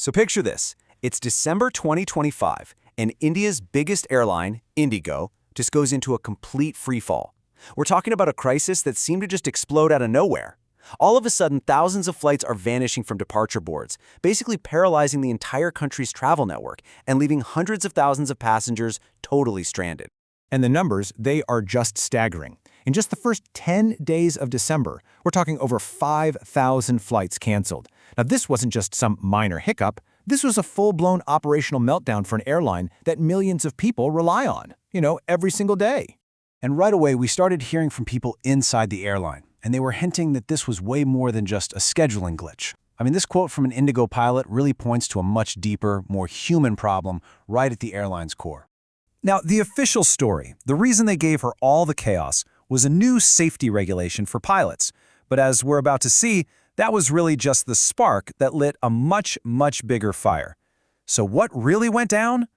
So picture this. It's December 2025, and India's biggest airline, IndiGo, just goes into a complete freefall. We're talking about a crisis that seemed to just explode out of nowhere. All of a sudden, thousands of flights are vanishing from departure boards, basically paralyzing the entire country's travel network and leaving hundreds of thousands of passengers totally stranded. And the numbers, they are just staggering. In just the first 10 days of December, we're talking over 5,000 flights canceled. Now, this wasn't just some minor hiccup. This was a full-blown operational meltdown for an airline that millions of people rely on, every single day. And right away, we started hearing from people inside the airline, and they were hinting that this was way more than just a scheduling glitch. I mean, this quote from an IndiGo pilot really points to a much deeper, more human problem right at the airline's core. Now, the official story, the reason they gave her all the chaos, was a new safety regulation for pilots. But as we're about to see, that was really just the spark that lit a much, much bigger fire. So what really went down?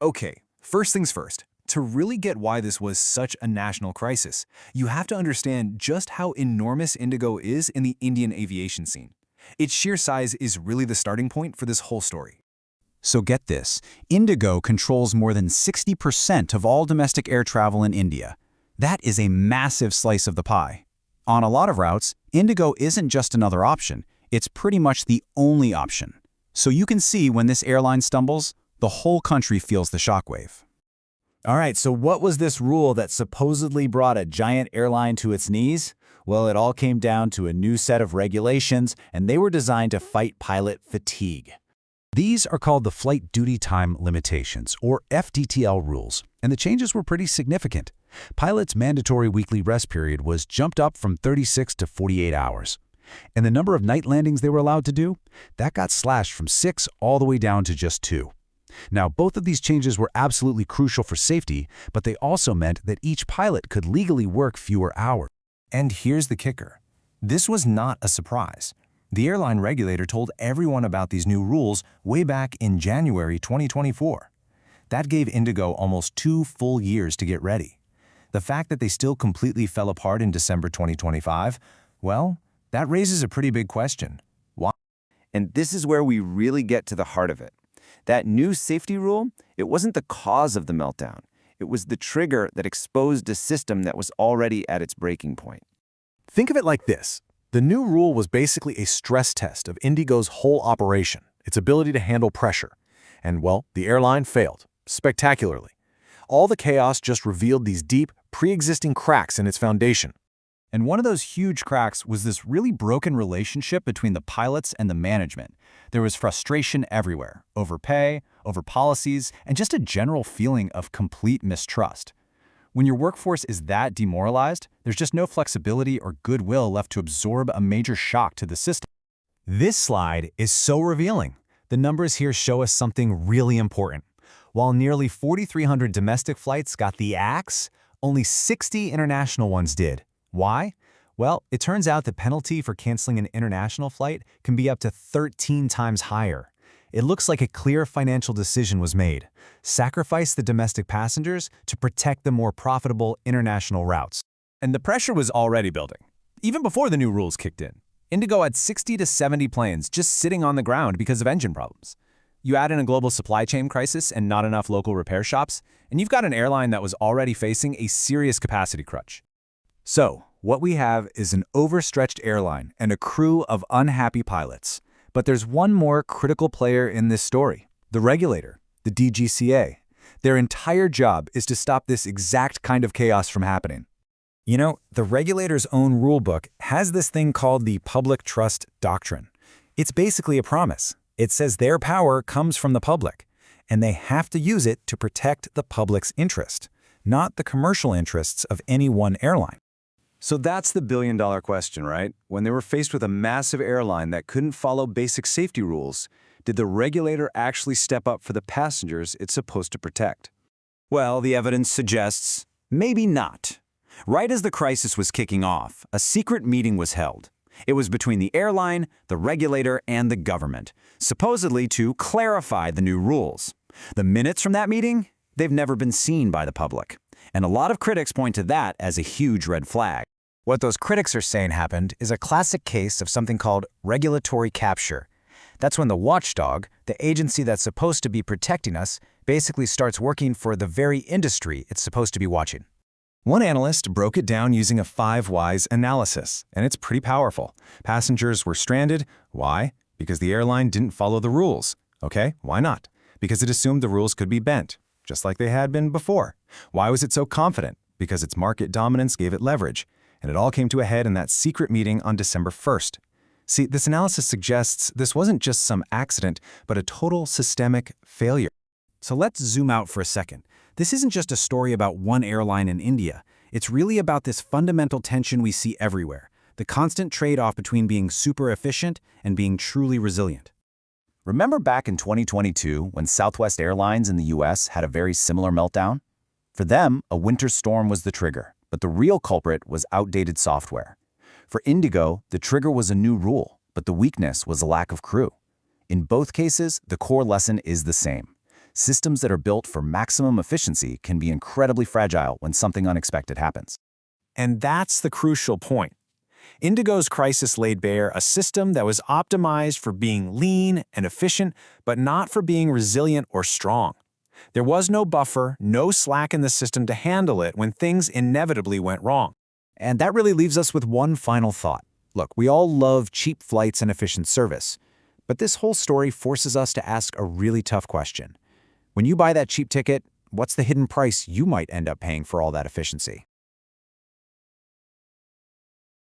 Okay, first things first. To really get why this was such a national crisis, you have to understand just how enormous IndiGo is in the Indian aviation scene. Its sheer size is really the starting point for this whole story. So get this, IndiGo controls more than 60% of all domestic air travel in India. That is a massive slice of the pie. On a lot of routes, IndiGo isn't just another option, it's pretty much the only option. So you can see when this airline stumbles, the whole country feels the shockwave. All right, so what was this rule that supposedly brought a giant airline to its knees? Well, it all came down to a new set of regulations, and they were designed to fight pilot fatigue. These are called the Flight Duty Time Limitations, or FDTL rules, and the changes were pretty significant. Pilots' mandatory weekly rest period was jumped up from 36 to 48 hours. And the number of night landings they were allowed to do, that got slashed from 6 all the way down to just 2. Now, both of these changes were absolutely crucial for safety, but they also meant that each pilot could legally work fewer hours. And here's the kicker. This was not a surprise. The airline regulator told everyone about these new rules way back in January 2024. That gave IndiGo almost 2 full years to get ready. The fact that they still completely fell apart in December 2025, well, that raises a pretty big question. Why? And this is where we really get to the heart of it. That new safety rule, it wasn't the cause of the meltdown. It was the trigger that exposed a system that was already at its breaking point. Think of it like this. The new rule was basically a stress test of IndiGo's whole operation, its ability to handle pressure. And, well, the airline failed, spectacularly. All the chaos just revealed these deep, pre-existing cracks in its foundation. And one of those huge cracks was this really broken relationship between the pilots and the management. There was frustration everywhere, over pay, over policies, and just a general feeling of complete mistrust. When your workforce is that demoralized, there's just no flexibility or goodwill left to absorb a major shock to the system. This slide is so revealing. The numbers here show us something really important. While nearly 4,300 domestic flights got the axe, only 60 international ones did. Why? Well, it turns out the penalty for canceling an international flight can be up to 13 times higher. It looks like a clear financial decision was made. Sacrifice the domestic passengers to protect the more profitable international routes. And the pressure was already building, even before the new rules kicked in. IndiGo had 60 to 70 planes just sitting on the ground because of engine problems. You add in a global supply chain crisis and not enough local repair shops, and you've got an airline that was already facing a serious capacity crunch. So, what we have is an overstretched airline and a crew of unhappy pilots. But there's one more critical player in this story, the regulator, the DGCA. Their entire job is to stop this exact kind of chaos from happening. The regulator's own rulebook has this thing called the public trust doctrine. It's basically a promise. It says their power comes from the public, and they have to use it to protect the public's interest, not the commercial interests of any one airline. So that's the billion-dollar question, right? When they were faced with a massive airline that couldn't follow basic safety rules, did the regulator actually step up for the passengers it's supposed to protect? Well, the evidence suggests maybe not. Right as the crisis was kicking off, a secret meeting was held. It was between the airline, the regulator, and the government, supposedly to clarify the new rules. The minutes from that meeting? They've never been seen by the public. And a lot of critics point to that as a huge red flag. What those critics are saying happened is a classic case of something called regulatory capture. That's when the watchdog, the agency that's supposed to be protecting us, basically starts working for the very industry it's supposed to be watching. One analyst broke it down using a 5 whys analysis, and it's pretty powerful. Passengers were stranded. Why? Because the airline didn't follow the rules. Okay, why not? Because it assumed the rules could be bent, just like they had been before. Why was it so confident? Because its market dominance gave it leverage. And it all came to a head in that secret meeting on December 1st. See, this analysis suggests this wasn't just some accident, but a total systemic failure. So let's zoom out for a second. This isn't just a story about one airline in India. It's really about this fundamental tension we see everywhere, the constant trade-off between being super efficient and being truly resilient. Remember back in 2022 when Southwest Airlines in the US had a very similar meltdown? For them, a winter storm was the trigger, but the real culprit was outdated software. For IndiGo, the trigger was a new rule, but the weakness was a lack of crew. In both cases, the core lesson is the same. Systems that are built for maximum efficiency can be incredibly fragile when something unexpected happens. And that's the crucial point. IndiGo's crisis laid bare a system that was optimized for being lean and efficient, but not for being resilient or strong. There was no buffer, no slack in the system to handle it when things inevitably went wrong. And that really leaves us with one final thought. Look, we all love cheap flights and efficient service, but this whole story forces us to ask a really tough question. When you buy that cheap ticket, what's the hidden price you might end up paying for all that efficiency?